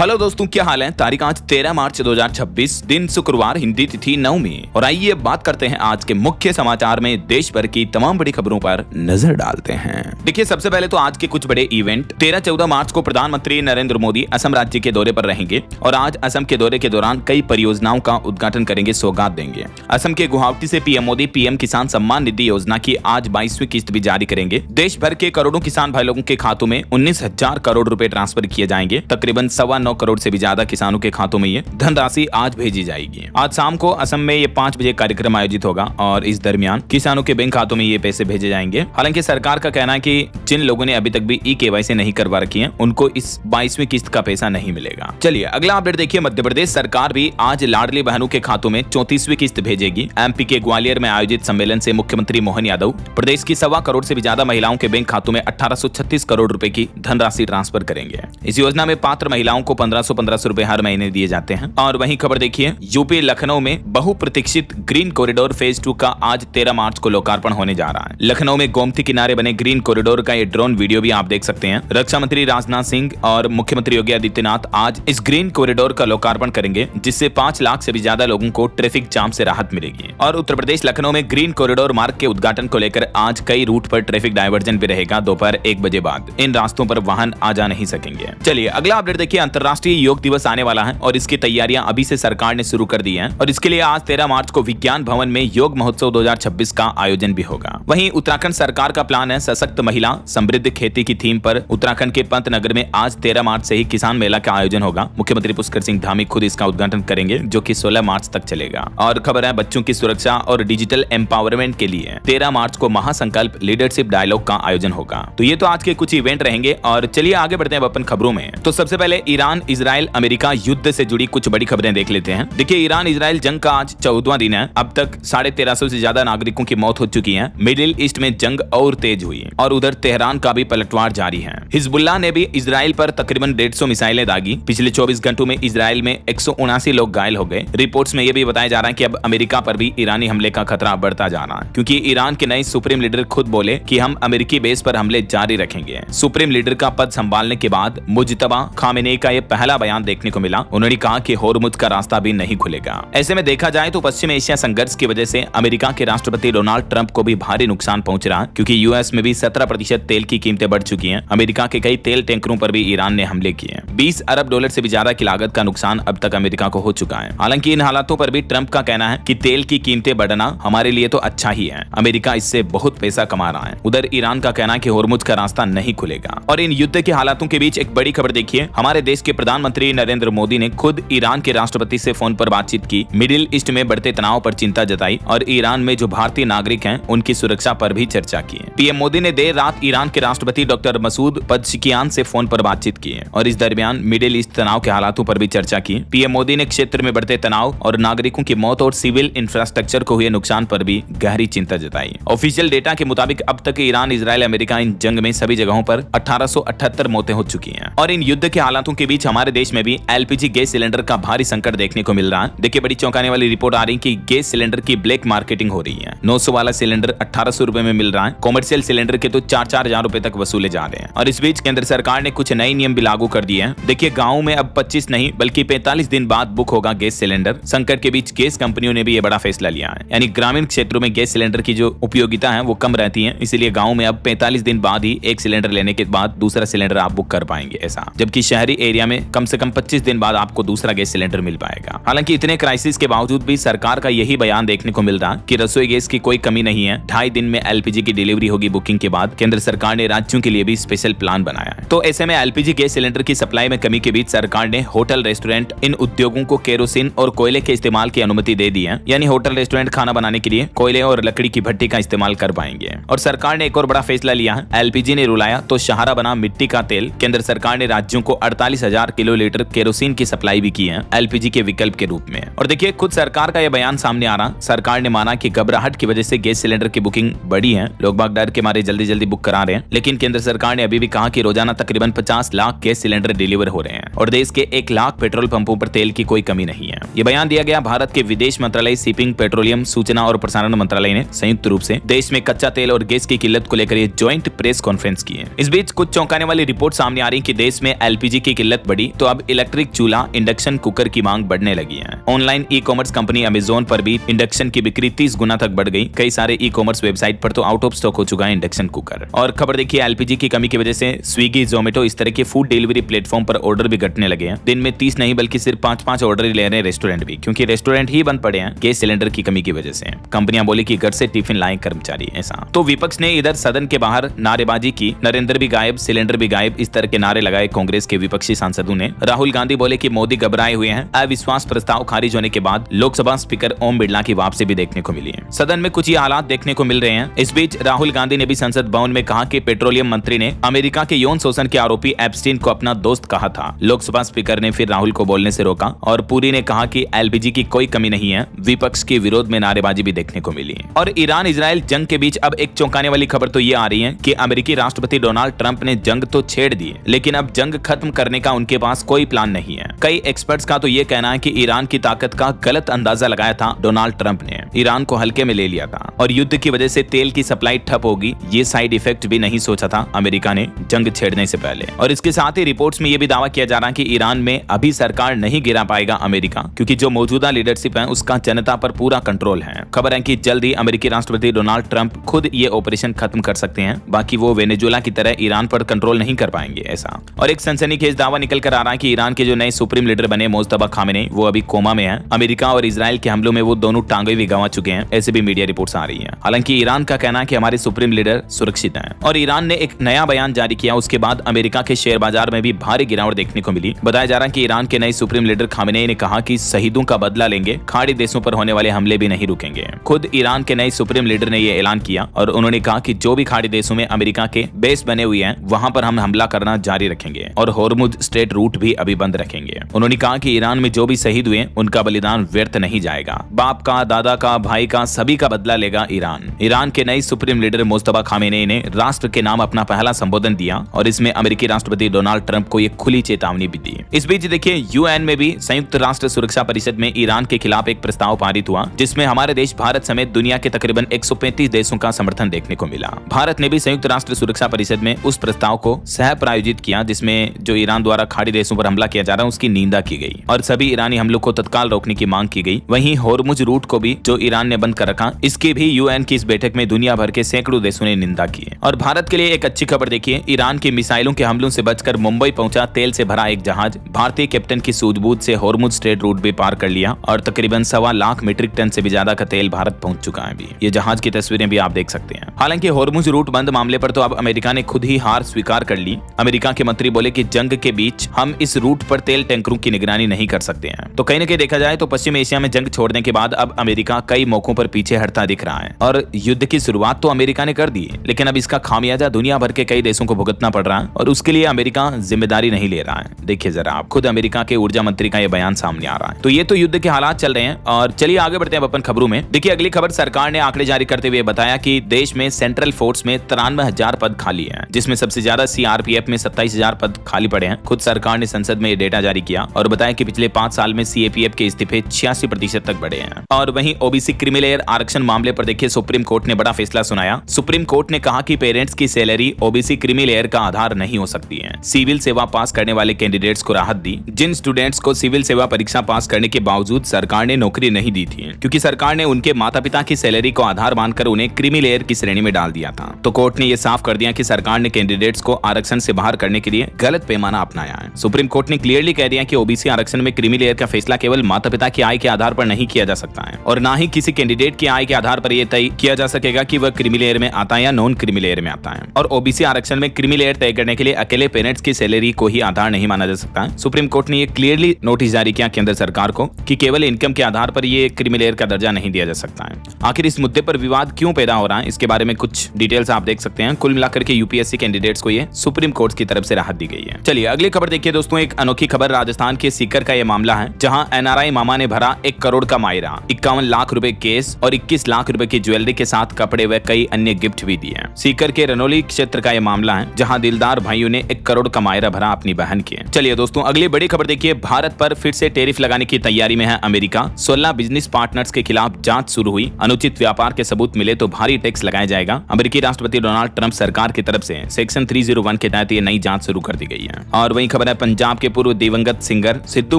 Hello दोस्तों, क्या हाल है। तारीख आज 13 मार्च 2026, दिन शुक्रवार, हिंदी तिथि 9वीं। और आइए बात करते हैं आज के मुख्य समाचार में देश भर की तमाम बड़ी खबरों पर नजर डालते हैं। देखिए, सबसे पहले तो आज के कुछ बड़े इवेंट। 13-14 मार्च को प्रधानमंत्री नरेंद्र मोदी असम राज्य के दौरे पर रहेंगे और आज असम के दौरे के दौरान कई परियोजनाओं का उद्घाटन करेंगे, सौगात देंगे। असम के गुवाहाटी से पीएम मोदी पीएम किसान सम्मान निधि योजना की आज 22वीं किस्त भी जारी करेंगे। देश भर के करोड़ों किसान भाई लोगों के खातों में 19,000 करोड़ रुपए ट्रांसफर किए जाएंगे। तकरीबन 9.25 करोड़ से भी ज्यादा किसानों के खातों में ये धनराशि आज भेजी जाएगी। आज शाम को असम में ये 5 बजे कार्यक्रम आयोजित होगा और इस दरमियान किसानों के बैंक खातों में ये पैसे भेजे जाएंगे। हालांकि सरकार का कहना है कि जिन लोगों ने अभी तक भी ई-केवाईसी नहीं करवा रखी है, उनको इस 22वीं किस्त का पैसा नहीं मिलेगा। चलिए अगला अपडेट देखिए। मध्य प्रदेश सरकार भी आज लाडली बहनों के खातों में 34वीं किस्त भेजेगी। एमपी के ग्वालियर में आयोजित सम्मेलन से मुख्यमंत्री मोहन यादव प्रदेश की 1.25 करोड़ से भी ज्यादा महिलाओं के बैंक खातों में 1836 करोड़ रुपए की धनराशि ट्रांसफर करेंगे। इस योजना में पात्र महिलाओं को 1500 रुपए हर महीने दिए जाते हैं। और वहीं खबर देखिए, यूपी लखनऊ में बहुप्रतीक्षित ग्रीन कॉरिडोर फेज 2 का आज 13 मार्च को लोकार्पण होने जा रहा है। लखनऊ में गोमती किनारे बने ग्रीन कॉरिडोर का ये ड्रोन वीडियो भी आप देख सकते हैं। रक्षा मंत्री राजनाथ सिंह और मुख्यमंत्री योगी आदित्यनाथ आज इस ग्रीन कॉरिडोर का लोकार्पण करेंगे, जिससे 5 लाख से भी ज्यादा लोगों को ट्रैफिक जाम से राहत मिलेगी। और उत्तर प्रदेश लखनऊ में ग्रीन कॉरिडोर मार्ग के उद्घाटन को लेकर आज कई रूट पर ट्रैफिक डायवर्जन भी रहेगा। दोपहर 1 बजे बाद इन रास्तों पर वाहन आ जा नहीं सकेंगे। चलिए अगला अपडेट देखिए। अंतर्राष्ट्रीय योग दिवस आने वाला है और इसकी तैयारियां अभी से सरकार ने शुरू कर दी हैं। और इसके लिए आज 13 मार्च को विज्ञान भवन में योग महोत्सव 2026 का आयोजन भी होगा। वहीं उत्तराखंड सरकार का प्लान है सशक्त महिला समृद्ध खेती की थीम पर उत्तराखंड के पंतनगर में आज 13 मार्च से ही किसान मेला का आयोजन होगा। मुख्यमंत्री पुष्कर सिंह धामी खुद इसका उद्घाटन करेंगे, जो कि 16 मार्च तक चलेगा। और खबर है बच्चों की सुरक्षा और डिजिटल एम्पावरमेंट के लिए 13 मार्च को महासंकल्प लीडरशिप डायलॉग का आयोजन होगा। तो ये तो आज के कुछ इवेंट रहेंगे। और चलिए आगे बढ़ते हैं अपन खबरों में। तो सबसे पहले ईरान इजराइल अमेरिका युद्ध से जुड़ी कुछ बड़ी खबरें देख लेते हैं। देखिए, ईरान इजराइल जंग का आज 14वां दिन है। अब तक 1350 से ज्यादा नागरिकों की मौत हो चुकी है। मिडिल ईस्ट में जंग और तेज हुई और उधर तेहरान का भी पलटवार जारी है। हिजबुल्लाह ने भी इजराइल पर तकरीबन 150 मिसाइलें दागी। पिछले 24 घंटों में इजराइल में 179 लोग घायल हो गए। रिपोर्ट्स में यह भी बताया जा रहा है कि अब अमेरिका पर भी ईरानी हमले का खतरा बढ़ता जा रहा है, क्योंकि ईरान के नए सुप्रीम लीडर खुद बोले कि हम अमेरिकी बेस पर हमले जारी रखेंगे। सुप्रीम लीडर का पद संभालने के बाद मुज्तबा खामेनेई का यह पहला बयान देखने को मिला। उन्होंने कहा कि होर्मुज का रास्ता भी नहीं खुलेगा। ऐसे में देखा जाए तो पश्चिम एशिया संघर्ष की वजह से अमेरिका के राष्ट्रपति डोनाल्ड ट्रंप को भी भारी नुकसान पहुंच रहा है, क्योंकि यूएस में भी 17% तेल की कीमतें बढ़ चुकी हैं। अमेरिका के कई तेल टैंकरों पर भी ईरान ने हमले किए। 20 अरब डॉलर से भी ज्यादा की लागत का नुकसान अब तक अमेरिका को हो चुका है। हालांकि इन हालातों पर भी ट्रंप का कहना है कि तेल की कीमतें बढ़ना हमारे लिए तो अच्छा ही है, अमेरिका इससे बहुत पैसा कमा रहा है। उधर ईरान का कहना है कि होर्मुज का रास्ता नहीं खुलेगा। और इन युद्ध के हालातों के बीच एक बड़ी खबर देखिए। हमारे देश के प्रधानमंत्री नरेंद्र मोदी ने खुद ईरान के राष्ट्रपति से फोन पर बातचीत की। मिडिल ईस्ट में बढ़ते तनाव पर चिंता जताई और ईरान में जो भारतीय नागरिक हैं उनकी सुरक्षा पर भी चर्चा की। पीएम मोदी ने देर रात ईरान के राष्ट्रपति डॉक्टर मसूद पज़ेश्कियान से फोन पर बातचीत की और इस दरमियान मिडिल ईस्ट तनाव के हालातों पर भी चर्चा की। पीएम मोदी ने क्षेत्र में बढ़ते तनाव और नागरिकों की मौत और सिविल इंफ्रास्ट्रक्चर को हुए नुकसान पर भी गहरी चिंता जताई। ऑफिशियल डेटा के मुताबिक अब तक ईरान इजराइल अमेरिका इन जंग में सभी जगहों पर 1878 मौतें हो चुकी हैं। और इन युद्ध के हालातों के बीच हमारे देश में भी एलपीजी गैस सिलेंडर का भारी संकट देखने को मिल रहा है। देखिए, बड़ी चौंकाने वाली रिपोर्ट आ रही है कि गैस सिलेंडर की ब्लैक मार्केटिंग हो रही है। 900 वाला सिलेंडर 1800 रुपए में मिल रहा है। कॉमर्शियल सिलेंडर के तो 4-4 हजार रुपए तक वसूले जा रहे हैं। और इस बीच केंद्र सरकार ने कुछ नए नियम भी लागू कर दिए हैं। देखिए, गाँव में अब 25 नहीं बल्कि 45 दिन बाद बुक होगा गैस सिलेंडर। संकट के बीच गैस कंपनियों ने भी ये बड़ा फैसला लिया है। यानी ग्रामीण क्षेत्रों में गैस सिलेंडर की जो उपयोगिता है वो कम रहती है, इसलिए गाँव में अब 45 दिन बाद ही एक सिलेंडर लेने के बाद दूसरा सिलेंडर आप बुक कर पाएंगे ऐसा। जबकि शहरी एरिया में कम से कम 25 दिन बाद आपको दूसरा गैस सिलेंडर मिल पाएगा। हालांकि इतने क्राइसिस के बावजूद भी सरकार का यही बयान देखने को मिल रहा कि रसोई गैस की कोई कमी नहीं है। 2.5 दिन में एलपीजी की डिलीवरी होगी बुकिंग के बाद। केंद्र सरकार ने राज्यों के लिए भी स्पेशल प्लान बनाया है। तो ऐसे में एलपीजी गैस सिलेंडर की सप्लाई में कमी के बीच सरकार ने होटल रेस्टोरेंट इन उद्योगों को केरोसिन और कोयले के इस्तेमाल की अनुमति दे दी है। यानी होटल रेस्टोरेंट खाना बनाने के लिए कोयले और लकड़ी की भट्टी का इस्तेमाल कर पाएंगे। और सरकार ने एक और बड़ा फैसला लिया है। एलपीजी ने रुलाया तो सहारा बना मिट्टी का तेल। केंद्र सरकार ने राज्यों को 48,000 किलोलीटर केरोसिन की सप्लाई भी की है एलपीजी के विकल्प के रूप में। और देखिए, खुद सरकार का यह बयान सामने आ रहा। सरकार ने माना कि घबराहट की वजह से गैस सिलेंडर की बुकिंग बढ़ी है। लोग बाग डर के मारे जल्दी जल्दी बुक करा रहे हैं। लेकिन केंद्र सरकार ने अभी भी कहा कि रोजाना तकरीबन 50 लाख गैस सिलेंडर डिलीवर हो रहे हैं और देश के 1 लाख पेट्रोल पंपों पर तेल की कोई कमी नहीं है। ये बयान दिया गया भारत के विदेश मंत्रालय, शिपिंग, पेट्रोलियम, सूचना और प्रसारण मंत्रालय ने संयुक्त रूप से देश में कच्चा तेल और गैस की किल्लत को लेकर ये ज्वाइंट प्रेस कॉन्फ्रेंस की है। इस बीच कुछ चौंकाने वाली रिपोर्ट सामने आ रही कि देश में एलपीजी की किल्लत बढ़ी तो अब इलेक्ट्रिक चूल्हा, इंडक्शन कुकर की मांग बढ़ने लगी है। Online e commerce company Amazon पर भी इंडक्शन की बिक्री 30 गुना तक बढ़ गई। कई सारे ई कॉमर्स वेबसाइट पर तो आउट ऑफ स्टॉक हो चुका है इंडक्शन कुकर। और खबर देखिए, एलपीजी की कमी की वजह से स्विगी, जोमेटो इस तरह के फूड डिलीवरी प्लेटफॉर्म पर ऑर्डर भी घटने लगे हैं। दिन में 30 नहीं बल्कि सिर्फ 5-5 ऑर्डर ले रहे हैं रेस्टोरेंट भी, क्योंकि रेस्टोरेंट ही बंद पड़े हैं गैस सिलेंडर की कमी की वजह से। कंपनियां बोली कि घर से टिफिन लाए कर्मचारी। ऐसा तो विपक्ष ने इधर सदन के बाहर नारेबाजी की, नरेंद्र भी गायब, सिलेंडर भी गायब, इस तरह के नारे लगाए कांग्रेस के विपक्षी सांसदों ने। राहुल गांधी बोले कि मोदी घबराए हुए हैं। अविश्वास प्रस्ताव खारिज होने के बाद लोकसभा स्पीकर ओम बिरला की वापसी भी देखने को मिली है। सदन में कुछ ही हालात देखने को मिल रहे हैं। इस बीच राहुल गांधी ने भी संसद भवन में कहा कि पेट्रोलियम मंत्री ने अमेरिका के यौन शोषण के आरोपी एप्स्टीन को अपना दोस्त कहा था। लोकसभा स्पीकर ने फिर राहुल को बोलने से रोका और पुरी ने कहा कि एलपीजी की कोई कमी नहीं है। विपक्ष के विरोध में नारेबाजी भी देखने को मिली। और ईरान इजराइल जंग के बीच अब एक चौंकाने वाली खबर तो ये आ रही है कि अमेरिकी राष्ट्रपति डोनाल्ड ट्रंप ने जंग तो छेड़ दी, लेकिन अब जंग खत्म करने का उनके पास कोई प्लान नहीं है। कई एक्सपर्ट्स का तो ये कहना है कि ईरान की ताकत का गलत अंदाजा लगाया था डोनाल्ड ट्रंप ने, ईरान को हल्के में ले लिया था और युद्ध की वजह से तेल की सप्लाई ठप होगी, ये साइड इफेक्ट भी नहीं सोचा था अमेरिका ने जंग छेड़ने से पहले। और इसके साथ ही रिपोर्ट्स में ये भी दावा किया जा रहा है कि ईरान में अभी सरकार नहीं गिरा पाएगा अमेरिका, क्योंकि जो मौजूदा लीडरशिप है उसका जनता पर पूरा कंट्रोल है। खबर है कि जल्द ही अमेरिकी राष्ट्रपति डोनाल्ड ट्रंप खुद ये ऑपरेशन खत्म कर सकते हैं, बाकी वो वेनेजुएला की तरह ईरान पर कंट्रोल नहीं कर पाएंगे ऐसा। और एक सनसनीखेज दावा निकल कर आ रहा है कि ईरान के जो नए सुप्रीम लीडर बने मुस्तफा खामेनी, वो अभी कोमा में है। अमेरिका और इजराइल के हमलों में वो दोनों टांगे भी गंवा चुके हैं, ऐसे भी मीडिया रिपोर्ट्स आ रही है। हालांकि ईरान का कहना है कि हमारे सुप्रीम लीडर सुरक्षित हैं। और ईरान ने एक नया बयान जारी किया, उसके बाद अमेरिका के शेयर बाजार में भी भारी गिरावट देखने को मिली। बताया जा रहा है कि ईरान के नए सुप्रीम लीडर खामेनी ने कहा कि शहीदों का बदला लेंगे, खाड़ी देशों पर होने वाले हमले भी नहीं रुकेंगे। खुद ईरान के नए सुप्रीम लीडर ने यह ऐलान किया और उन्होंने कहा कि जो भी खाड़ी देशों में अमेरिका के बेस बने हुए हैं वहां पर हम हमला करना जारी रखेंगे और होर्मुज स्ट्रेट रूट भी अभी बंद रखेंगे। उन्होंने कहा कि ईरान में जो भी शहीद हुए उनका बलिदान व्यर्थ नहीं जाएगा, बाप का, दादा का, भाई का, सभी का बदला लेगा ईरान। ईरान के नए सुप्रीम लीडर मुस्तफा खामेनी ने राष्ट्र के नाम अपना पहला संबोधन दिया और इसमें अमेरिकी राष्ट्रपति डोनाल्ड ट्रंप को एक खुली चेतावनी भी दी। इस बीच देखिए, यूएन में भी संयुक्त राष्ट्र सुरक्षा परिषद में ईरान के खिलाफ एक प्रस्ताव पारित हुआ, जिसमें हमारे देश भारत समेत दुनिया के तकरीबन 135 देशों का समर्थन देखने को मिला। भारत ने भी संयुक्त राष्ट्र सुरक्षा परिषद में उस प्रस्ताव को सह प्रायोजित किया, जिसमें जो ईरान द्वारा खाड़ी देशों पर हमला किया जा रहा है उसकी निंदा की गई और सभी ईरानी हमलों को तत्काल रोकने की मांग की गई। वहीं होर्मुज रूट को भी जो ईरान ने बंद कर रखा, इसकी भी यूएन की इस बैठक में दुनिया भर के सैकड़ों देशों ने निंदा की। और भारत के लिए एक अच्छी खबर देखिए, ईरान की मिसाइलों के हमलों से बचकर मुंबई पहुंचा तेल से भरा एक जहाज। भारतीय कैप्टन की सूझबूझ से होर्मुज स्ट्रेट रूट भी पार कर लिया और तकरीबन 1.25 लाख मीट्रिक टन से भी ज्यादा का तेल भारत पहुंच चुका है। ये जहाज की तस्वीरें भी आप देख सकते हैं। हालांकि होर्मुज रूट बंद मामले पर तो अब अमेरिका ने खुद ही हार स्वीकार कर ली। अमेरिका के मंत्री बोले कि जंग के बीच हम इस रूट पर तेल टैंकरों की निगरानी नहीं कर सकते हैं। तो कहीं न कहीं देखा जाए तो पश्चिम एशिया में जंग छोड़ने के बाद अब अमेरिका कई मौकों पर पीछे हटता दिख रहा है और युद्ध की शुरुआत तो अमेरिका ने कर दी, लेकिन अब इसका खामियाजा दुनिया भर के कई देशों को भुगतना पड़ रहा है और उसके लिए अमेरिका जिम्मेदारी नहीं ले रहा है। देखिए जरा आप, खुद अमेरिका के ऊर्जा मंत्री का यह बयान सामने आ रहा है। तो ये तो युद्ध के हालात चल रहे हैं और चलिए आगे बढ़ते हैं अपन खबरों में। देखिए अगली खबर, सरकार ने आंकड़े जारी करते हुए बताया कि देश में सेंट्रल फोर्स में 93,000 पद खाली हैं, जिसमें सबसे ज्यादा सीआरपीएफ में 27,000 पद खाली पड़े हैं। खुद सरकार ने संसद में ये डेटा जारी किया और बताया कि पिछले 5 साल में सीएपीएफ के इस्तीफे 86% तक बढ़े हैं। और वहीं ओबीसी क्रीमी लेयर आरक्षण मामले पर देखिए सुप्रीम कोर्ट ने बड़ा फैसला सुनाया। सुप्रीम कोर्ट ने कहा कि पेरेंट्स की सैलरी ओबीसी क्रीमी लेयर का आधार नहीं हो सकती है। सिविल सेवा पास करने वाले कैंडिडेट्स को राहत दी। जिन स्टूडेंट्स को सिविल सेवा परीक्षा पास करने के बावजूद सरकार ने नौकरी नहीं दी थी, क्योंकि सरकार ने उनके माता पिता की सैलरी को आधार मानकर उन्हें क्रीमी लेयर की श्रेणी में डाल दिया था, तो कोर्ट ने यह साफ कर दिया कि सरकार ने कैंडिडेट्स को आरक्षण से बाहर करने के लिए गलत पैमाना अपनाया है। सुप्रीम कोर्ट ने क्लियरली कह दिया कि ओबीसी आरक्षण में क्रीमी लेयर का फैसला केवल माता पिता की आय के आधार पर नहीं किया जा सकता है और ना ही किसी कैंडिडेट की आय के आधार पर यह तय किया जा सकेगा कि वह क्रीमी लेयर में आता है या नॉन क्रीमी लेयर में आता है। और ओबीसी आरक्षण में क्रीमी लेयर तय करने के लिए अकेले पेरेंट्स की सैलरी को ही आधार नहीं माना जा सकता है। सुप्रीम कोर्ट ने यह क्लियरली नोटिस जारी किया केंद्र सरकार को कि केवल इनकम के आधार पर यह क्रीमी लेयर का दर्जा नहीं दिया जा सकता है। आखिर इस मुद्दे पर विवाद क्यों पैदा हो रहा है, इसके बारे में कुछ डिटेल्स आप देख सकते हैं। कुल मिलाकर के यूपीएससी कैंडिडेट्स को ये सुप्रीम कोर्ट की तरफ से राहत दी गई है। चलिए अगली खबर देखिए दोस्तों, एक अनोखी खबर राजस्थान के सीकर का यह मामला है, जहां एनआरआई मामा ने भरा 1 करोड़ का मायरा। 51 लाख लाख रुपए केस और 21 लाख रुपए की ज्वेलरी के साथ कपड़े व कई अन्य गिफ्ट भी दिए। सीकर के रनोली क्षेत्र का यह मामला है, जहां दिलदार भाइयों ने 1 करोड़ का मायरा भरा अपनी बहन के। चलिए दोस्तों, अगली बड़ी खबर देखिए। भारत पर फिर से टैरिफ लगाने की तैयारी में है अमेरिका। 16 बिजनेस पार्टनर्स के खिलाफ जांच शुरू हुई। अनुचित व्यापार के सबूत मिले तो भारी टैक्स लगाया जाएगा। अमेरिकी राष्ट्रपति डोनाल्ड ट्रंप सरकार की तरफ से सेक्शन 301 के तहत ये नई जांच शुरू कर दी गई है। और वही खबर है, पंजाब के पूर्व दिवंगत सिंगर सिद्धू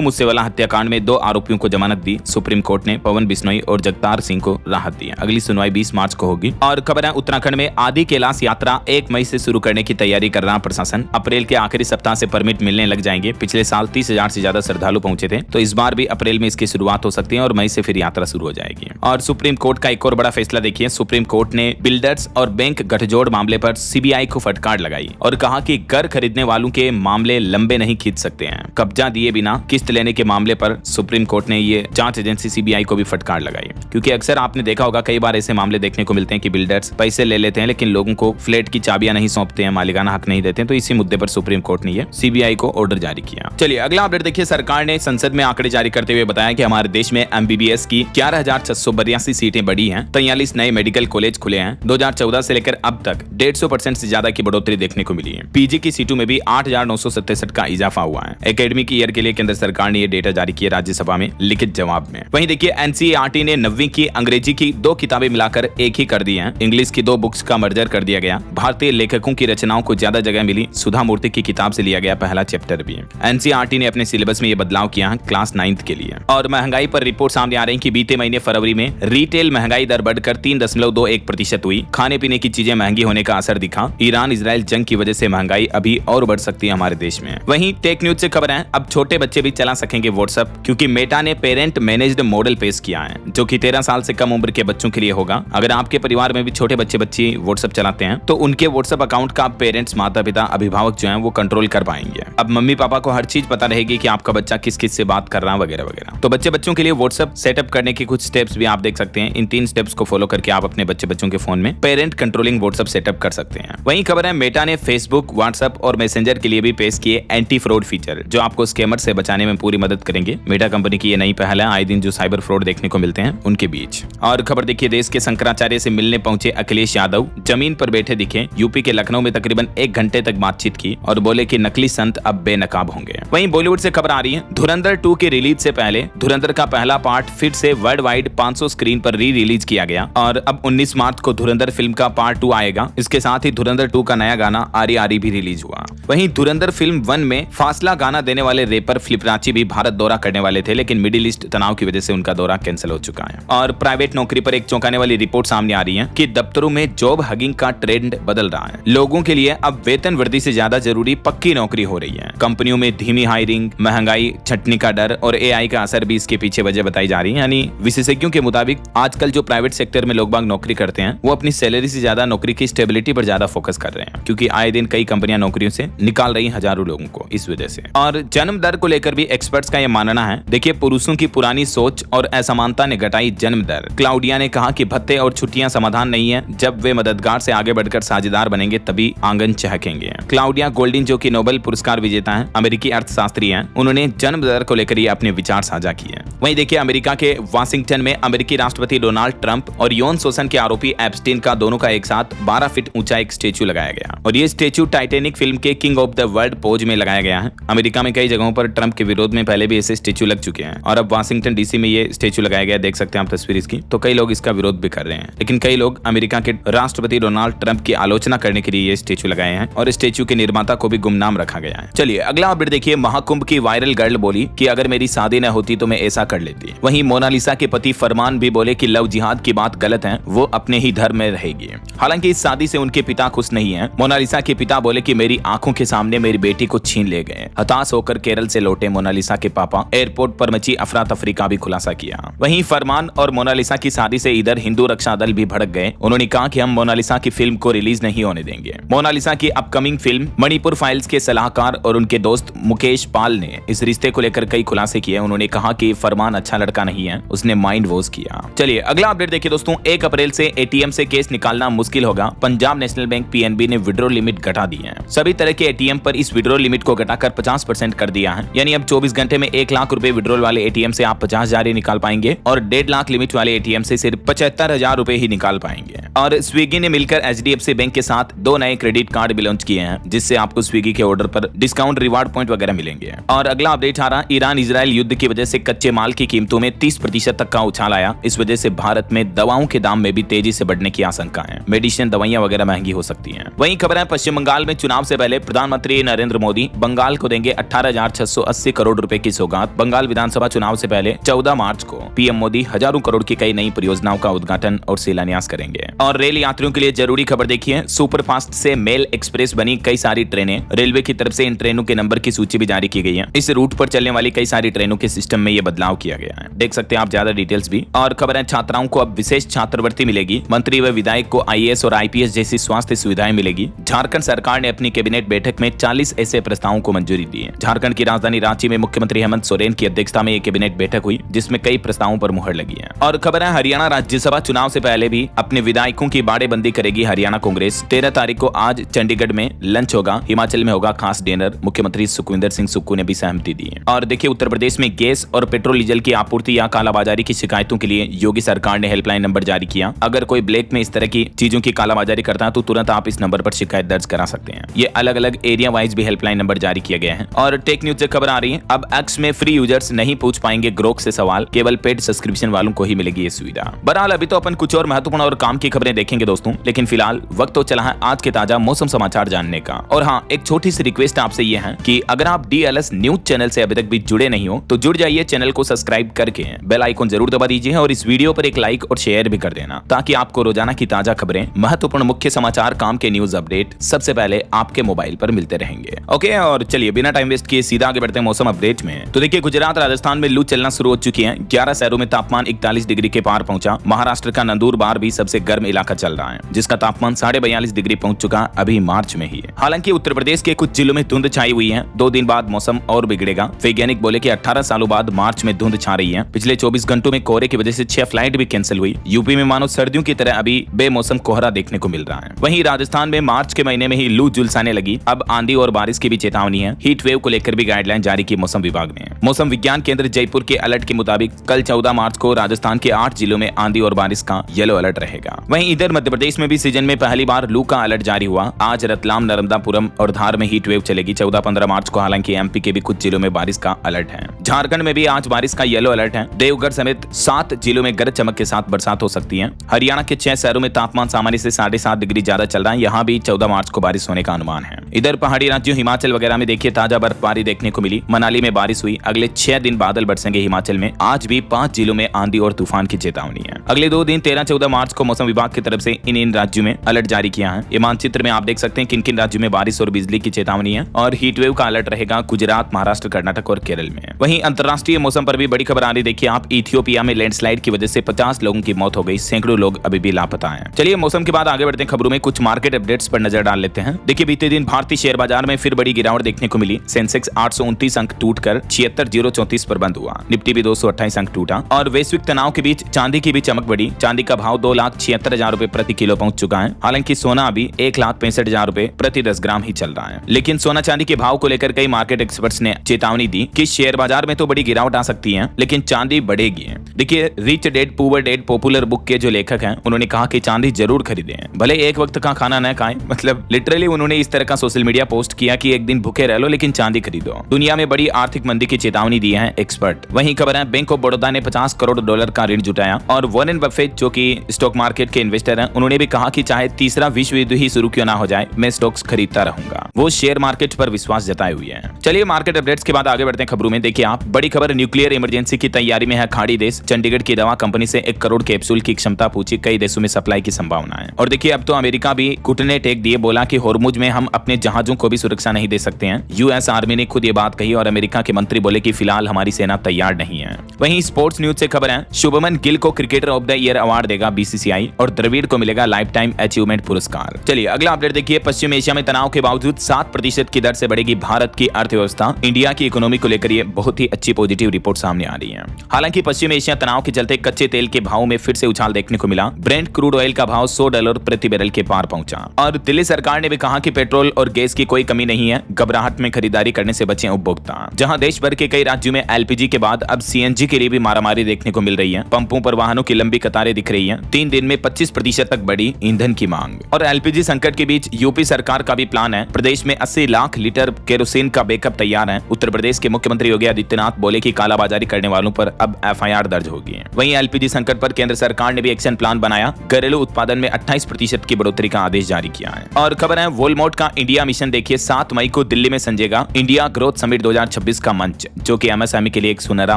मूसेवाला हत्याकांड में 2 आरोपियों को जमानत दी। सुप्रीम कोर्ट ने पवन बिश्नोई और जगतार सिंह को राहत दी। अगली सुनवाई 20 मार्च को होगी। और खबर है, उत्तराखंड में आदि कैलाश यात्रा 1 मई से शुरू करने की तैयारी कर रहा प्रशासन। अप्रैल के आखिरी सप्ताह से परमिट मिलने लग जाएंगे। पिछले साल 30,000 से ज्यादा श्रद्धालु पहुंचे थे, तो इस बार भी अप्रैल में इसकी शुरुआत हो सकती है और मई से फिर यात्रा शुरू हो जाएगी। और सुप्रीम कोर्ट का एक और बड़ा फैसला देखिए। सुप्रीम कोर्ट ने बिल्डर्स और बैंक गठजोड़ मामले पर सीबीआई को फटकार लगाई और कहा कि घर खरीदने वालों के मामले लंबे नहीं खींच सकते हैं। कब्जा दिए बिना किस्त लेने के मामले पर सुप्रीम कोर्ट ने ये जांच एजेंसी सीबीआई को भी फटकार लगाई, क्योंकि अक्सर आपने देखा होगा कई बार ऐसे मामले देखने को मिलते हैं कि बिल्डर्स पैसे ले लेते हैं लेकिन लोगों को फ्लैट की चाबियां नहीं सौंपते हैं, मालिकाना हक नहीं देते हैं। तो इसी मुद्दे पर सुप्रीम कोर्ट ने ये सीबीआई को ऑर्डर जारी किया। चलिए अगला अपडेट देखिए। सरकार ने संसद में आंकड़े जारी करते हुए बताया कि हमारे देश में एमबीबीएस की 11,682 सीटें बढ़ी हैं। 43 नए मेडिकल कॉलेज खुले हैं। 2014 से लेकर अब तक 150% से ज्यादा की बढ़ोतरी देखने को मिली है। पीजी की सीटों में भी 8,967 का इजाफा हुआ है। एकेडमिक ईयर के लिए केंद्र सरकार ने यह डेटा जारी किया राज्यसभा में लिखित जवाब में। वहीं देखिए, एनसीईआरटी ने 9वीं की अंग्रेजी की 2 किताबें मिलाकर एक ही कर दी हैं। इंग्लिश की 2 बुक्स का मर्जर कर दिया गया। भारतीय लेखकों की रचनाओं को ज्यादा जगह मिली। सुधा मूर्ति की किताब से लिया गया पहला चैप्टर भी। एनसीईआरटी ने अपने सिलेबस में यह बदलाव किया है क्लास 9th के लिए। और महंगाई पर रिपोर्ट सामने आ रही है कि बीते महीने फरवरी में रिटेल महंगाई दर बढ़कर 3.21% हुई। खाने पीने की चीजें महंगी होने का असर दिखा। ईरान इजराइल जंग की वजह से महंगाई अभी और बढ़ सकती है हमारे देश में। वहीं टेक न्यूज से खबर है, अब छोटे बच्चे भी चला सकेंगे व्हाट्सएप, क्योंकि मेटा ने पेरेंट मैनेज्ड मॉडल पेश किया है, जो कि 13 साल से कम उम्र के बच्चों के लिए होगा। अगर आपके परिवार में भी छोटे बच्चे बच्ची व्हाट्सएप चलाते हैं तो उनके व्हाट्सएप अकाउंट का पेरेंट्स, माता पिता, अभिभावक जो है वो कंट्रोल कर पाएंगे। अब मम्मी पापा को हर चीज पता रहेगी कि आपका बच्चा किस किस से बात कर रहा है वगैरह वगैरह। तो बच्चों के लिए व्हाट्सएप सेटअप करने की कुछ स्टेप्स भी आप देख सकते हैं। इन 3 स्टेप्स को फॉलो करके आप अपने बच्चों के फोन में पेरेंट कंट्रोलिंग व्हाट्सएप सेटअप कर सकते हैं। वहीं खबर है, मेटा ने फेसबुक, व्हाट्सएप और मैसेंजर के लिए भी पेश किए एंटी फ्रॉड फीचर, जो आपको स्कैमर से बचाने में पूरी मदद करेंगे। मेटा कंपनी की ये नई पहल है। आए दिन जो साइबर फ्रॉड देखने को मिलते हैं उनके बीच। और खबर देखिए, देश के शंकराचार्य से मिलने पहुंचे अखिलेश यादव जमीन पर बैठे दिखे। यूपी के लखनऊ में तकरीबन 1 घंटे तक बातचीत की और बोले कि नकली संत अब बेनकाब होंगे। वहीं बॉलीवुड से खबर आ रही है, धुरंधर 2 के रिलीज से पहले धुरंधर का पहला पार्ट फिर से वर्ल्ड वाइड 500 स्क्रीन पर रिलीज किया गया और अब 19 मार्च को धुरंधर फिल्म का पार्ट 2 आएगा। इसके साथ ही धुरंधर 2 का नया गाना आरी आरी भी रिलीज हुआ। वहीं धुरंधर फिल्म 1 में फासला गाना देने वाले रैपर फ्लिपराची भी भारत दौरा करने वाले थे, लेकिन मिडिल ईस्ट तनाव की वजह से उनका दौरा कैंसिल हो चुका है। और प्राइवेट नौकरी पर एक चौंकाने वाली रिपोर्ट सामने आ रही है कि दफ्तरों में जॉब हगिंग का ट्रेंड बदल रहा है। लोगों के लिए अब वेतन वृद्धि से ज्यादा जरूरी पक्की नौकरी हो रही है। कंपनियों में धीमी हायरिंग, महंगाई, छटनी का डर और एआई का असर भी इसके पीछे वजह बताई जा रही है। यानी विशेषज्ञों के मुताबिक आजकल जो प्राइवेट सेक्टर में लोग बाग नौकरी करते हैं वो अपनी सैलरी से ज्यादा नौकरी की स्टेबिलिटी पर ज्यादा फोकस कर रहे हैं, क्योंकि आए दिन कई कंपनियां नौकरियों से निकाल रही हजारों लोगों को इस वजह से। और जन्म दर को लेकर भी एक्सपर्ट्स का यह मानना है। देखिए, पुरुषों की पुरानी सोच और असमानता ने घटाई जन्म दर। क्लाउडिया ने कहा कि भत्ते और छुट्टियां समाधान नहीं है। जब वे मददगार से आगे बढ़कर साझेदार बनेंगे तभी आंगन चहकेंगे। क्लाउडिया गोल्डिन, जो कि नोबेल पुरस्कार विजेता है, अमेरिकी अर्थशास्त्री हैं, उन्होंने जन्म दर को लेकर ये अपने विचार साझा किए। वहीं देखिए, अमेरिका के वाशिंगटन में अमेरिकी राष्ट्रपति डोनाल्ड ट्रंप और यौन शोषण के आरोपी एप्स्टीन का दोनों का एक साथ 12 फीट ऊंचा एक स्टेचू लगाया गया और ये स्टेचू टाइटैनिक फिल्म के king of the world pose में लगाया गया है। अमेरिका में कई जगहों पर ट्रंप के विरोध में पहले भी ऐसे स्टेचू लग चुके हैं और अब वाशिंगटन डीसी में ये स्टेचू लगाया गया। देख सकते हैं आप तस्वीर इसकी। तो कई लोग इसका विरोध भी कर रहे हैं, लेकिन कई लोग अमेरिका के राष्ट्रपति डोनाल्ड ट्रंप की आलोचना करने के लिए ये स्टेचू लगाए हैं और स्टेचू के निर्माता को भी गुमनाम रखा गया है। चलिए अगला अपडेट देखिए। महाकुंभ की वायरल गर्ल बोली कि अगर मेरी शादी न होती तो मैं ऐसा कर लेती। वहीं मोनालिसा के पति फरमान भी बोले कि लव जिहाद की बात गलत है, वो अपने ही धर्म में रहेगी। हालांकि इस शादी से उनके पिता खुश नहीं है। मोनालिसा के पिता बोले कि मेरी आंखों के सामने मेरी बेटी को छीन ले गए। हताश होकर केरल से लौटे मोनालिसा के पापा एयरपोर्ट पर मची अफरा तफरी का भी खुलासा किया। वहीं फरमान और मोनालिसा की शादी से इधर हिंदू रक्षा दल भी भड़क गए। उन्होंने कहा कि हम मोनालिसा की फिल्म को रिलीज नहीं होने देंगे। मोनालिसा की अपकमिंग फिल्म मणिपुर फाइल्स के सलाहकार और उनके दोस्त मुकेश पाल ने इस रिश्ते को लेकर कई खुलासे किए। उन्होंने कहा कि फरमान अच्छा लड़का नहीं है, उसने माइंड वॉश किया। चलिए अगला अपडेट देखिए दोस्तों। 1 अप्रैल से एटीएम से केस निकालना मुश्किल होगा। पंजाब नेशनल बैंक पीएनबी ने विड्रॉ लिमिट घटा दी है। सभी तरह के एटीएम पर इस विड्रॉ लिमिट को घटाकर 50% कर दिया है। यानी अब 24 घंटे में 1 लाख रुपए विड्रॉल वाले एटीएम से आप 50,000 ही निकाल पाएंगे और 1.5 लाख लिमिट वाले एटीएम से सिर्फ 75,000 रुपए ही निकाल पाएंगे। और स्विगी ने मिलकर एचडीएफसी बैंक के साथ 2 नए क्रेडिट कार्ड भी लॉन्च किए हैं, जिससे आपको स्विगी के ऑर्डर पर डिस्काउंट, रिवार्ड पॉइंट वगैरह मिलेंगे। और अगला अपडेट आ रहा, ईरान इजराइल युद्ध की वजह से कच्चे माल की कीमतों में 30% तक का उछाल आया। इस वजह से भारत में दवाओं के दाम में भी तेजी से बढ़ने की आशंका है। मेडिसिन, दवाइयां वगैरह महंगी हो सकती हैं। वहीं खबर है, पश्चिम बंगाल में चुनाव से पहले प्रधानमंत्री नरेंद्र मोदी बंगाल को देंगे 18,680 करोड़ रुपए की सौगात। बंगाल विधानसभा चुनाव से पहले 14 मार्च को पीएम मोदी हजारों करोड़ की कई नई परियोजनाओं का उद्घाटन और शिलान्यास करेंगे। और रेल यात्रियों के लिए जरूरी खबर देखिए, सुपरफास्ट से मेल एक्सप्रेस बनी कई सारी ट्रेनें। रेलवे की तरफ से इन ट्रेनों के नंबर की सूची भी जारी की गई है। इस रूट पर चलने वाली कई सारी ट्रेनों के सिस्टम में यह बदलाव किया गया है, देख सकते हैं आप ज्यादा डिटेल्स भी। और खबर है, छात्राओं को अब विशेष छात्रवृत्ति मिलेगी। मंत्री व विधायक को आईएएस और आईपीएस जैसी स्वास्थ्य सुविधाएं मिलेगी। झारखंड सरकार ने अपनी कैबिनेट बैठक में 40 ऐसे प्रस्तावों को मंजूरी दी है। झारखंड की राजधानी रांची में मुख्यमंत्री हेमंत सोरेन की अध्यक्षता में एक कैबिनेट बैठक हुई, जिसमें कई प्रस्तावों पर मुहर लगी है। और खबर है, हरियाणा राज्यसभा चुनाव से पहले भी अपने विधायकों की बाड़ेबंदी करेगी हरियाणा कांग्रेस। 13 तारीख को आज चंडीगढ़ में लंच होगा, हिमाचल में होगा खास डिनर। मुख्यमंत्री सुखविंदर सिंह सुक्खू ने भी सहमति दी है। और देखिए, उत्तर प्रदेश में गैस और पेट्रोल डीजल की आपूर्ति या कालाबाजारी की शिकायतों के लिए योगी सरकार ने हेल्पलाइन नंबर जारी किया। अगर कोई ब्लैक में इस तरह की चीजों की कालाबाजारी करता है तो तुरंत आप इस नंबर पर शिकायत दर्ज करा सकते हैं। ये अलग अलग एरिया वाइज भी हेल्पलाइन नंबर जारी किया गया है। और टेक न्यूज से खबर आ रही है, अब एक्स में फ्री यूजर्स नहीं पूछ पाएंगे ग्रोक से सवाल, केवल पेड सब्सक्रिप्शन वालों को ही मिलेगी ये सुविधा। बहरहाल अभी तो अपन कुछ और महत्वपूर्ण और काम की खबरें देखेंगे दोस्तों, लेकिन फिलहाल वक्त तो चला है आज के ताजा मौसम समाचार जानने का। और हाँ, एक छोटी सी रिक्वेस्ट आपसे ये है कि अगर आप डीएलएस न्यूज चैनल से अभी तक भी जुड़े नहीं हो तो जुड़ जाइए, चैनल को सब्सक्राइब करके बेल आइकन जरूर दबा दीजिए और इस वीडियो पर एक लाइक और शेयर भी कर देना, ताकि आपको रोजाना की ताजा खबरें, महत्वपूर्ण मुख्य समाचार, काम के न्यूज अपडेट सबसे पहले आपके मोबाइल पर मिलते रहेंगे। ओके, और चलिए बिना टाइम वेस्ट किए सीधा आगे बढ़ते हैं मौसम अपडेट में। तो देखिए, गुजरात राजस्थान में लू चलना शुरू हो चुकी है। 11 शहरों में तापमान 41 डिग्री के पार पहुंचा। महाराष्ट्र का नंदुरबार भी सबसे गर्म इलाका चल रहा है, जिसका तापमान 42.5 डिग्री पहुंच चुका अभी मार्च में ही है। हालांकि उत्तर प्रदेश के कुछ जिलों में धुंध छाई हुई है। 2 दिन बाद मौसम और बिगड़ेगा। वैज्ञानिक बोले कि 18 सालों बाद मार्च में धुंध छा रही है। पिछले 24 घंटों में कोहरे की वजह से 6 फ्लाइट भी कैंसिल हुई। यूपी में मानो सर्दियों की तरह अभी बेमौसम कोहरा देखने को मिल रहा है। वहीं राजस्थान में मार्च के महीने में ही लू झुलसाने लगी। अब आंधी और बारिश की भी चेतावनी है। हीट वेव को लेकर भी गाइडलाइन जारी की मौसम विभाग ने। मौसम विज्ञान केंद्र जयपुर के अलर्ट के मुताबिक कल 14 मार्च को राजस्थान के 8 जिलों में आंधी और बारिश का येलो अलर्ट रहेगा। वहीं इधर मध्य प्रदेश में भी सीजन में पहली बार लू का अलर्ट जारी हुआ। आज रतलाम, नर्मदापुरम और धार में हीट वेव चलेगी 14-15 मार्च को। हालांकि एमपी के भी कुछ जिलों में बारिश का अलर्ट है। झारखंड में भी आज बारिश का येलो अलर्ट है। देवघर समेत 7 जिलों में गरज चमक के साथ बरसात हो सकती है। हरियाणा के 6 शहरों में तापमान सामान्य से 7.5 डिग्री ज्यादा चल रहा है। यहाँ भी 14 मार्च को बारिश होने का अनुमान है। इधर पहाड़ी राज्यों हिमाचल वगैरह में देखिए ताजा बर्फबारी देखने को मिली। मनाली में बारिश हुई। अगले 6 दिन बादल बरसेंगे हिमाचल में। आज भी 5 जिलों में आंधी और तूफान की चेतावनी है। अगले 2 दिन 13-14 मार्च को मौसम विभाग की तरफ से इन राज्यों में अलर्ट जारी किया है। ये मानचित्र में आप देख सकते हैं किन किन राज्यों में बारिश और बिजली की चेतावनी है। और हीट वेव का अलर्ट रहेगा गुजरात, महाराष्ट्र, कर्नाटक और केरल में। वहीं अंतर्राष्ट्रीय मौसम पर भी बड़ी खबर आ रही। देखिए आप, इथियोपिया में लैंडस्लाइड की वजह से 50 लोगों की मौत हो गई। सैकड़ों लोग अभी भी लापता हैं। चलिए मौसम के बाद आगे बढ़ते हैं खबरों में। कुछ मार्केट अपडेट्स पर नजर डाल लेते हैं। देखिए बीते दिन भारतीय शेयर बाजार में फिर बड़ी गिरावट देखने को मिली। सेंसेक्स 829 अंक टूटकर 76,034 पर बंद हुआ। निफ्टी भी 228 अंक टूटा। और वैश्विक तनाव के बीच चांदी की भी चमक बढ़ी। चांदी का भाव 2,76,000 रुपए प्रति किलो पहुंच चुका है। हालांकि सोना अभी 1,65,000 रुपए प्रति 10 ग्राम ही चल रहा है। लेकिन सोना चांदी के भाव को लेकर कई मार्केट एक्सपर्ट्स ने चेतावनी दी कि शेयर बाजार में तो बड़ी गिरावट आ सकती है, लेकिन चांदी बढ़ेगी। देखिए rich dad poor dad popular book के जो लेखक हैं, उन्होंने कहा कि चांदी जरूर खरीदें, भले एक वक्त का खाना न खाएं। मतलब लिटरली उन्होंने इस तरह का सोशल मीडिया पोस्ट किया कि एक दिन भूखे रह लो लेकिन चांदी खरीदो। दुनिया में बड़ी आर्थिक मंदी की चेतावनी दी है एक्सपर्ट। वहीं खबर है, बैंक ऑफ बड़ौदा ने 50 करोड़ डॉलर का ऋण जुटाया। और वॉरेन बफेट जो कि स्टॉक मार्केट के इन्वेस्टर हैं, उन्होंने भी कहा कि चाहे तीसरा विश्व युद्ध ही शुरू क्यों ना हो जाए, मैं स्टॉक्स खरीदता रहूंगा। वो शेयर मार्केट पर विश्वास जताए हुए हैं। चलिए मार्केट अपडेट्स के बाद आगे बढ़ते हैं खबरों में। देखिए आप, बड़ी खबर, न्यूक्लियर इमरजेंसी की तैयारी में है खाड़ी देश। चंडीगढ़ की दवा कंपनी से 1 करोड़ कैप्सूल की क्षमता पूछी। कई देशों में सप्लाई की संभावना है। और देखिए अब तो अमेरिका भी घुटने टेक दिए, बोला कि होर्मुज में हम अपने जहाजों को भी सुरक्षा नहीं दे सकते हैं। यूएस आर्मी ने खुद ये बात कही और अमेरिका के मंत्री बोले कि फिलहाल हमारी सेना तैयार नहीं है। वहीं स्पोर्ट्स न्यूज से खबर है, शुभमन गिल को cricketer of the year award देगा बीसीसीआई और द्रविड़ को मिलेगा लाइफ टाइम अचीवमेंट पुरस्कार। चलिए अगला अपडेट देखिए, पश्चिम एशिया में तनाव के बावजूद 7% की दर से बढ़ेगी भारत की अर्थव्यवस्था। इंडिया की इकोनॉमी को लेकर ये बहुत ही ही अच्छी पॉजिटिव रिपोर्ट सामने आ रही है। हालांकि पश्चिम एशिया तनाव के चलते कच्चे तेल के भाव में फिर से उछाल देखने को मिला। ब्रेंट क्रूड ऑयल का भाव $100 प्रति बैरल के पार पहुंचा और दिल्ली सरकार ने भी कहा कि पेट्रोल और गैस की कोई कमी नहीं है, घबराहट में खरीदारी करने से बचें उपभोक्ता। जहां देश भर के कई राज्यों में एलपीजी के बाद अब सीएनजी के लिए भी मारामारी देखने को मिल रही है। पंपों पर वाहनों की लंबी कतारें दिख रही हैं। 3 दिन में 25% तक बढ़ी ईंधन की मांग। और एलपीजी संकट के बीच यूपी सरकार का भी प्लान है। प्रदेश में 80 लाख लीटर केरोसिन का बैकअप तैयार है। उत्तर प्रदेश के मुख्यमंत्री योगी आदित्यनाथ बोले कि कालाबाजारी करने वालों पर अब एफआईआर दर्ज होगी। वहीं एलपीजी संकट पर केंद्र सरकार ने भी एक्शन प्लान बनाया। घरेलू उत्पादन में 28% की बढ़ोतरी का आदेश जारी किया है। और खबर है वोलमार्ट का इंडिया मिशन देखिए 7 मई को दिल्ली में संजेगा इंडिया ग्रोथ समिट 2026 का मंच, जो कि एमएसएमई के लिए एक सुनहरा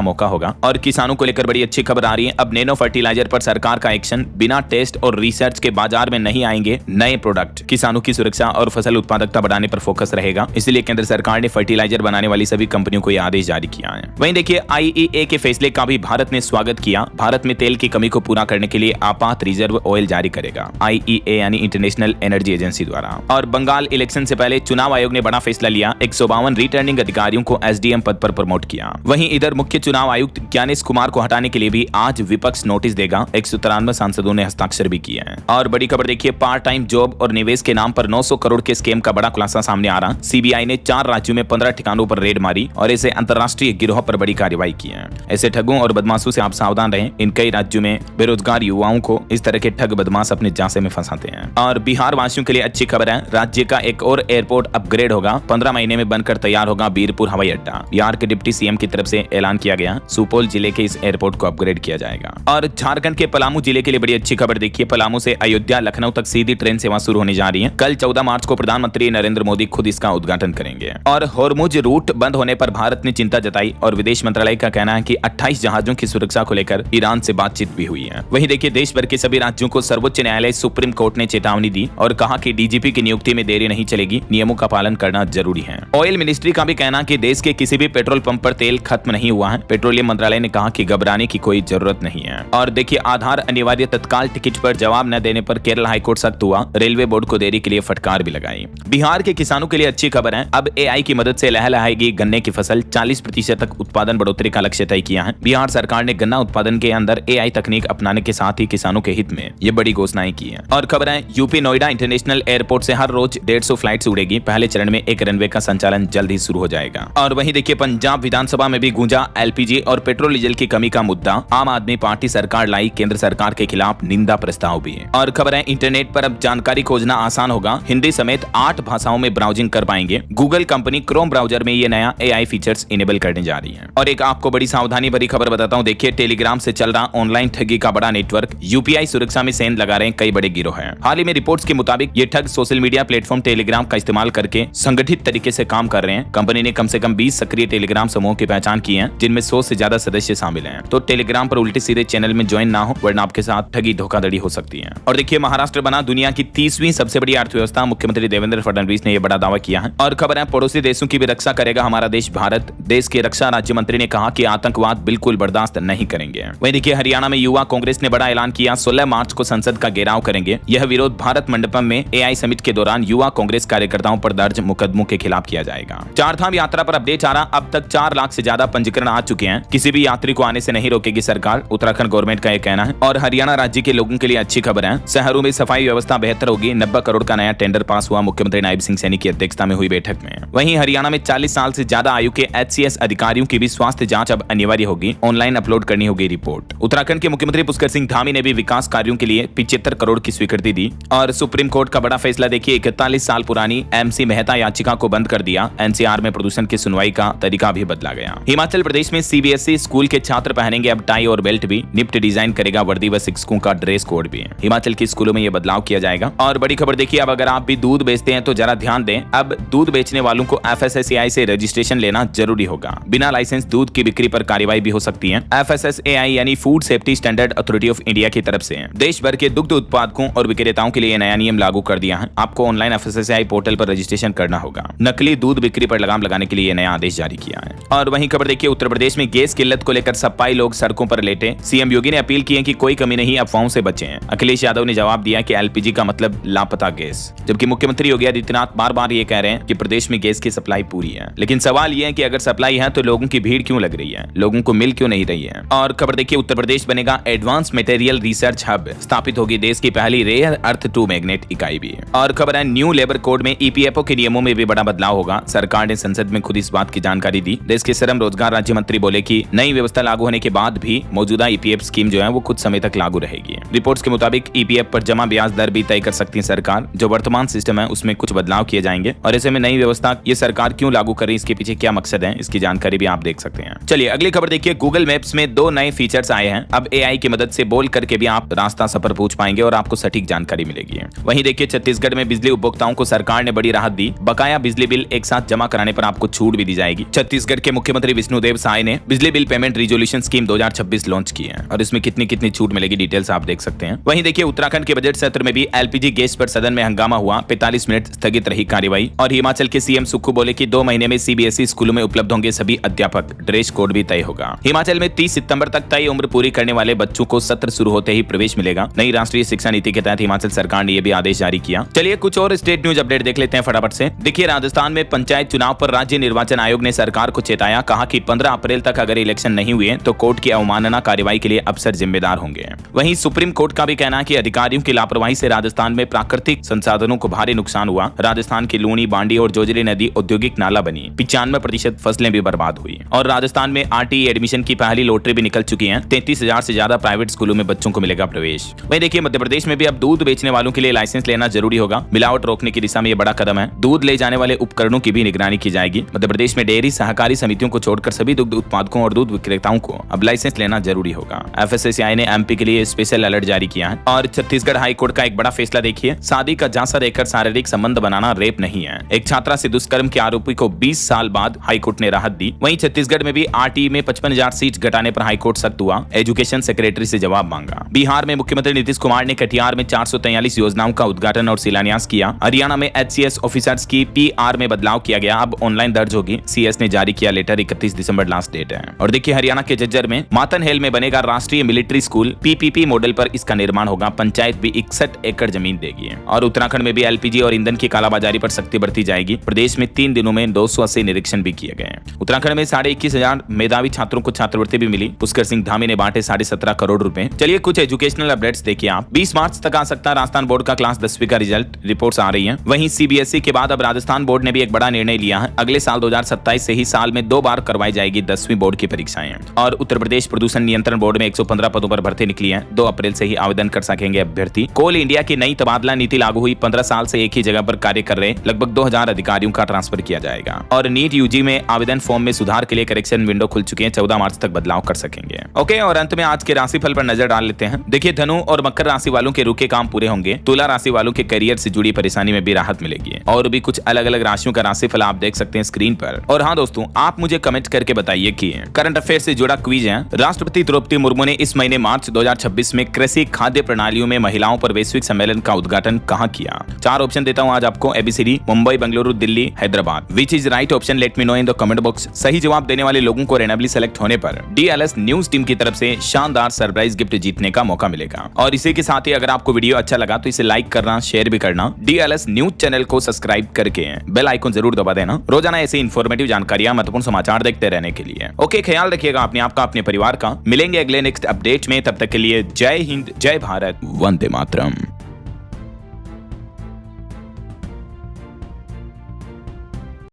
मौका होगा। और किसानों को लेकर बड़ी अच्छी खबर आ रही है। अब नैनो फर्टिलाइजर पर सरकार का एक्शन, बिना टेस्ट और रिसर्च के बाजार में नहीं आएंगे नए प्रोडक्ट। किसानों की सुरक्षा और फसल उत्पादकता बढ़ाने पर फोकस रहेगा, इसलिए केंद्र सरकार ने फर्टिलाइजर बनाने वाली सभी कंपनियों को यह आदेश जारी किया है। वहीं देखिए आईईए के फैसले का भी भारत ने स्वागत किया। भारत में तेल की कमी को पूरा करने के लिए आपात रिजर्व ऑयल जारी करेगा आईईए यानी इंटरनेशनल एनर्जी एजेंसी द्वारा। और बंगाल इलेक्शन से पहले चुनाव आयोग ने बड़ा फैसला लिया। 152 रिटर्निंग अधिकारियों को एसडीएम पद पर प्रमोट किया। वहीं इधर मुख्य चुनाव आयुक्त ज्ञानेश कुमार को हटाने के लिए भी आज विपक्ष नोटिस देगा। 193 सांसदों ने हस्ताक्षर भी किए हैं। और बड़ी खबर देखिए पार्ट टाइम जॉब और निवेश के नाम पर 900 करोड़ के स्कैम का बड़ा खुलासा सामने आ रहा। सीबीआई ने 4 राज्यों में 15 ठिकानों पर रेड मारी और ऐसे अंतर्राष्ट्रीय गिरोह पर बड़ी कार्रवाई की है। ऐसे ठगों और बदमाशों से आप सावधान रहें। इन कई राज्यों में बेरोजगार युवाओं को इस तरह के ठग बदमाश अपने झांसे में फंसाते हैं। और बिहार वासियों के लिए अच्छी खबर है, राज्य का एक और एयरपोर्ट अपग्रेड होगा। 15 महीने में बनकर तैयार होगा बीरपुर हवाई अड्डा। बिहार के डिप्टी सीएम की तरफ से ऐलान किया गया, सुपौल जिले के इस एयरपोर्ट को अपग्रेड किया जाएगा। और झारखंड के पलामू जिले के लिए बड़ी अच्छी खबर देखिए, पलामू से अयोध्या लखनऊ तक सीधी ट्रेन सेवा शुरू होने जा रही है। कल 14 मार्च को प्रधानमंत्री नरेंद्र मोदी खुद इसका उद्घाटन करेंगे। और होर्मुज रूट बंद होने पर भारत ने चिंता जताई और विदेश मंत्रालय का कहना है कि 28 जहाजों की सुरक्षा को लेकर ईरान से बातचीत भी हुई है। वहीं देखिए देश भर के सभी राज्यों को सर्वोच्च न्यायालय सुप्रीम कोर्ट ने चेतावनी दी और कहा कि डीजीपी की नियुक्ति में देरी नहीं चलेगी, नियमों का पालन करना जरूरी है। ऑयल मिनिस्ट्री का भी कहना कि देश के किसी भी पेट्रोल पंप पर तेल खत्म नहीं हुआ है। पेट्रोलियम मंत्रालय ने कहा कि घबराने की कोई जरूरत नहीं है। और देखिए आधार अनिवार्य तत्काल टिकट पर जवाब न देने पर केरल हाईकोर्ट सख्त हुआ। रेलवे बोर्ड को देरी के लिए फटकार भी लगाई। बिहार के किसानों के लिए अच्छी खबर है, अब एआई की मदद से लहलहाएगी गन्ने की फसल। 40% तक उत्पादन बढ़ोतरी का लक्ष्य तय किया है। बिहार सरकार ने गन्ना उत्पादन के अंदर एआई तकनीक अपनाने के साथ ही किसानों के हित में ये बड़ी घोषणाएं की है। और खबर है यूपी नोएडा इंटरनेशनल एयरपोर्ट से हर रोज 150 फ्लाइट्स उड़ेगी। पहले चरण में एक रनवे का संचालन जल्द ही शुरू हो जाएगा। और वहीं देखिए पंजाब विधानसभा में भी गूंजा एलपीजी और पेट्रोल डीजल की कमी का मुद्दा। आम आदमी पार्टी सरकार लाई केंद्र सरकार के खिलाफ निंदा प्रस्ताव भी है। और खबर है इंटरनेट पर अब जानकारी खोजना आसान होगा। हिंदी समेत 8 भाषाओं में ब्राउजिंग कर पाएंगे। गूगल कंपनी क्रोम ब्राउजर में ये नया एआई फीचर्स इनेबल करने जा रही है। और एक आपको बड़ी सावधानी भरी खबर बताता हूं, देखिए टेलीग्राम से चल रहा ऑनलाइन ठगी का बड़ा नेटवर्क। यूपीआई सुरक्षा में सेंध लगा रहे हैं कई बड़े गिरोह हैं। हाल ही में रिपोर्ट्स के मुताबिक ये ठग सोशल मीडिया प्लेटफॉर्म टेलीग्राम का इस्तेमाल करके संगठित तरीके से काम कर रहे हैं। कंपनी ने कम से कम 20 सक्रिय टेलीग्राम समूह की पहचान की है, जिनमें 100 से ज्यादा सदस्य शामिल हैं। तो टेलीग्राम पर उल्टे सीधे चैनल में ज्वाइन ना हो, वरना आपके साथ ठगी धोखाधड़ी हो सकती है। और देखिए महाराष्ट्र बना दुनिया की 30वीं सबसे बड़ी अर्थव्यवस्था। मुख्यमंत्री देवेंद्र फडणवीस ने यह बड़ा दावा किया है। और खबर है पड़ोसी देशों की भी रक्षा करेगा हमारा देश भारत। देश के रक्षा राज्य मंत्री ने कहा कि आतंकवाद बिल्कुल बर्दाश्त नहीं करेंगे। वहीं देखिए हरियाणा में युवा कांग्रेस ने बड़ा ऐलान किया, 16 मार्च को संसद का घेराव करेंगे। यह विरोध भारत मंडपम में एआई समिट के दौरान युवा कांग्रेस कार्यकर्ताओं पर दर्ज मुकदमों के खिलाफ किया जाएगा। चारधाम यात्रा पर अपडेट आ रहा, अब तक 4 लाख से ज्यादा पंजीकरण आ चुके हैं। किसी भी यात्री को आने से नहीं रोकेगी सरकार, उत्तराखंड गवर्नमेंट का यह कहना है। और हरियाणा राज्य के लोगों के लिए अच्छी खबर है, शहरों में सफाई व्यवस्था बेहतर होगी। 90 करोड़ का नया टेंडर पास हुआ मुख्यमंत्री नायब सिंह सैनी की अध्यक्षता में हुई बैठक में। वहीं हरियाणा में 40 साल से ज्यादा आयु के एचसीएस अधिकारियों की भी स्वास्थ्य जांच अब अनिवार्य होगी। ऑनलाइन अपलोड करनी होगी रिपोर्ट। उत्तराखंड के मुख्यमंत्री पुष्कर सिंह धामी ने भी विकास कार्यों के लिए 75 करोड़ की स्वीकृति दी। और सुप्रीम कोर्ट का बड़ा फैसला देखिए, 41 साल पुरानी एमसी मेहता याचिका को बंद कर दिया। एनसीआर में प्रदूषण की सुनवाई का तरीका भी बदला गया। हिमाचल प्रदेश में सीबीएसई स्कूल के छात्र पहनेंगे अब टाई और बेल्ट भी। निफ्ट डिजाइन करेगा वर्दी व शिक्षकों का ड्रेस कोड भी। हिमाचल के स्कूलों में यह बदलाव किया जाएगा। और बड़ी खबर देखिए, अब अगर आप भी दूध बेचते हैं तो जरा ध्यान दें, अब दूध बेचने वालों को एफएसएसएआई से रजिस्ट्रेशन लेना जरूरी होगा। बिना लाइसेंस दूध की बिक्री पर कार्रवाई भी हो सकती है। एफएसएसएआई यानी food safety standard authority of India की तरफ से देश भर के दुग्ध उत्पादकों और विक्रेताओं के लिए नया नियम लागू कर दिया है। आपको ऑनलाइन एफएसएसएआई पोर्टल पर रजिस्ट्रेशन करना होगा। नकली दूध बिक्री पर लगाम लगाने के लिए नया आदेश जारी किया है। और वहीं खबर देखिए, उत्तर प्रदेश में गैस किल्लत को लेकर सपाई लोग सड़कों पर लेटे। सीएम योगी ने अपील की है कि कोई कमी नहीं, अफवाहों से बचें। अखिलेश यादव ने जवाब दिया कि एलपीजी का मतलब लापता गैस, जबकि मुख्यमंत्री योगी आदित्यनाथ बार बार ये कह रहे हैं कि प्रदेश में गैस की सप्लाई पूरी है। लेकिन सवाल यह है कि अगर सप्लाई है तो लोगों की भीड़ क्यों लग रही है, लोगों को मिल क्यों नहीं रही है। और खबर देखिए, उत्तर प्रदेश बनेगा एडवांस मटेरियल रिसर्च हब, स्थापित होगी देश की पहली रेयर अर्थ टू मैग्नेट इकाई भी। और खबर है न्यू लेबर कोड में ईपीएफओ के नियमों में भी बड़ा बदलाव होगा। सरकार ने संसद में खुद इस बात की जानकारी दी। देश के श्रम रोजगार राज्य मंत्री बोले कि नई व्यवस्था लागू होने के बाद भी मौजूदा ईपीएफ स्कीम जो है वो कुछ समय तक लागू रहेगी। रिपोर्ट्स के मुताबिक ईपीएफ पर जमा ब्याज दर भी तय कर सकती है सरकार। जो वर्तमान सिस्टम है उसमें कुछ बदलाव किए जाएंगे और ऐसे में नई व्यवस्था ये सरकार क्यों लागू करे, इसके पीछे क्या मकसद है, इसकी जानकारी भी आप देख सकते हैं। चलिए अगली खबर देखिए, गूगल मैप्स में 2 नए फीचर्स आए हैं। अब एआई की मदद से बोल करके भी आप रास्ता सफर पूछ पाएंगे और आपको सटीक जानकारी मिलेगी। वहीं देखिए, छत्तीसगढ़ में बिजली उपभोक्ताओं को सरकार ने बड़ी राहत दी। बकाया बिजली बिल एक साथ जमा कराने पर आपको छूट भी दी जाएगी। छत्तीसगढ़ के मुख्यमंत्री विष्णुदेव साय ने बिजली bill payment resolution scheme 2026 launch की है और इसमें कितनी छूट मिलेगी, डिटेल्स आप देख सकते हैं। वहीं देखिए, उत्तराखंड के बजट सत्र में भी एलपीजी गैस पर सदन में हंगामा हुआ। 45 मिनट स्थगित रही कार्यवाही। और हिमाचल के सीएम सुक्खू बोले कि 2 महीने में सीबीएसई स्कूलों में उपलब्ध होंगे सभी अध्यापक, ड्रेस कोड भी तय होगा। हिमाचल में 30 सितंबर तक तय उम्र पूरी करने वाले बच्चों को सत्र शुरू होते ही प्रवेश मिलेगा। नई राष्ट्रीय शिक्षा नीति के तहत हिमाचल सरकार ने यह भी आदेश जारी किया। चलिए कुछ और स्टेट न्यूज अपडेट देख लेते हैं फटाफट से। देखिए, राजस्थान में पंचायत चुनाव पर राज्य निर्वाचन आयोग ने सरकार को चेताया, कहा कि 15 अप्रैल तक अगर इलेक्शन नहीं हुए तो कोर्ट की अवमानना कार्रवाई के लिए अफसर जिम्मेदार होंगे। वहीं सुप्रीम कोर्ट का भी कहना है कि अधिकारियों की लापरवाही से राजस्थान में प्राकृतिक संसाधनों को भारी नुकसान हुआ। राजस्थान की लूनी, बांडी और जोजरी नदी औद्योगिक नाला बनी। 95% फसलें भी बर्बाद हुई। और राजस्थान में आरटीई एडमिशन की पहली लॉटरी भी निकल चुकी है। 33,000 से ज्यादा प्राइवेट स्कूलों में बच्चों को मिलेगा प्रवेश। वहीं देखिए, मध्य प्रदेश में भी अब दूध बेचने वालों के लिए लाइसेंस लेना जरूरी होगा। मिलावट रोकने की दिशा में यह बड़ा कदम है। दूध ले जाने वाले उपकरणों की भी निगरानी की जाएगी। मध्य प्रदेश में डेयरी सहकारी समितियों को छोड़कर सभी दुग्ध उत्पादकों और दूध विक्रेताओं को अब लाइसेंस लेना जरूरी होगा। एफएसएसआई ने एमपी के लिए स्पेशल अलर्ट जारी किया है। और छत्तीसगढ़ हाईकोर्ट का एक बड़ा फैसला देखिए, शादी का झांसा देकर शारीरिक संबंध बनाना रेप नहीं है। एक छात्रा से दुष्कर्म के आरोपी को 20 साल बाद हाईकोर्ट ने राहत दी। वहीं छत्तीसगढ़ में भी आरटीई में 55,000 सीट घटाने पर हाईकोर्ट सख्त हुआ। एजुकेशन सेक्रेटरी से जवाब मांगा। बिहार में मुख्यमंत्री नीतीश कुमार ने कटिहार में 443 योजनाओं का उद्घाटन और शिलान्यास किया। हरियाणा में एचसीएस ऑफिसर्स की पीआर में बदलाव किया गया, अब ऑनलाइन दर्ज होगी। सीएस ने जारी किया लेटर, 31 दिसंबर लास्ट डेट है। और देखिए, हरियाणा के झज्जर में मातनहेल में बनेगा राष्ट्रीय मिलिट्री स्कूल। पीपीपी मॉडल पर इसका निर्माण होगा। पंचायत भी 61 एकड़ जमीन देगी। और उत्तराखंड में भी एलपीजी और ईंधन की कालाबाजारी पर सख्ती बरती जाएगी। प्रदेश में 3 दिनों में 280 निरीक्षण भी किए गए। उत्तराखंड में 21,500 मेधावी छात्रों को छात्रवृत्ति भी मिली। पुष्कर सिंह धामी ने बांटे 17.5 करोड़ रुपए। चलिए कुछ एजुकेशनल अपडेट्स देखिए आप। 20 मार्च तक आ सकता है राजस्थान बोर्ड का क्लास 10वीं का रिजल्ट, रिपोर्ट्स आ रही हैं। वहीं सीबीएसई के बाद अब राजस्थान बोर्ड ने भी एक बड़ा निर्णय लिया है। अगले साल 2027 से ही साल में 2 बार करवाई जाएगी 10वीं बोर्ड की परीक्षाएं। और उत्तर प्रदेश प्रदूषण नियंत्रण बोर्ड में 115 पदों पर भर्ती निकली है। 2 अप्रैल से ही आवेदन कर सकेंगे अभ्यर्थी। कोल इंडिया की नई तबादला नीति लागू हुई। 15 साल से एक ही जगह पर कार्य कर रहे लगभग 2000 अधिकारियों का ट्रांसफर किया जाएगा। और नीट यूजी में आवेदन फॉर्म में सुधार के लिए करेक्शन विंडो खुल चुकी है। 14 मार्च तक बदलाव कर सकेंगे। ओके, और अंत में आज के राशिफल पर नजर डाल लेते हैं। देखिए, धनु और मकर राशि वालों के रुके काम पूरे होंगे। तुला राशि वालों के करियर से जुड़ी परेशानी में भी राहत मिलेगी। और भी कुछ अलग अलग राशियों का राशिफल आप देख सकते हैं स्क्रीन पर। और हाँ दोस्तों, आप मुझे कमेंट करके बताइए कि करंट अफेयर से जुड़ा क्विज है। राष्ट्रपति द्रौपदी मुर्मू ने इस महीने मार्च 2026 में कृषि खाद्य प्रणालियों में महिलाओं पर वैश्विक सम्मेलन का उद्घाटन कहां किया? 4 ऑप्शन देता हूं आज आपको, ABCD, Mumbai, Bengaluru, Delhi, Hyderabad. Which is right option? Let me know in the comment box. सही जवाब देने वाले लोगों को रैंडमली सेलेक्ट होने पर डीएलएस न्यूज टीम की तरफ से शानदार सरप्राइज गिफ्ट जीतने का मौका मिलेगा। और इसी के साथ ही अगर आपको वीडियो अच्छा लगा तो इसे लाइक करना, शेयर भी करना। डीएलएस न्यूज चैनल को सब्सक्राइब करके बेल आइकन जरूर दबा देना, रोजाना ऐसी इंफॉर्मेटिव जानकारियां, महत्वपूर्ण समाचार देखते रहने के लिए। ओके, ख्याल रखिएगा अपने आप का, अपने परिवार का। मिलेंगे अगले नेक्स्ट अपडेट में, तब तक के लिए जय हिंद, जय भारत, वंदे मातरम।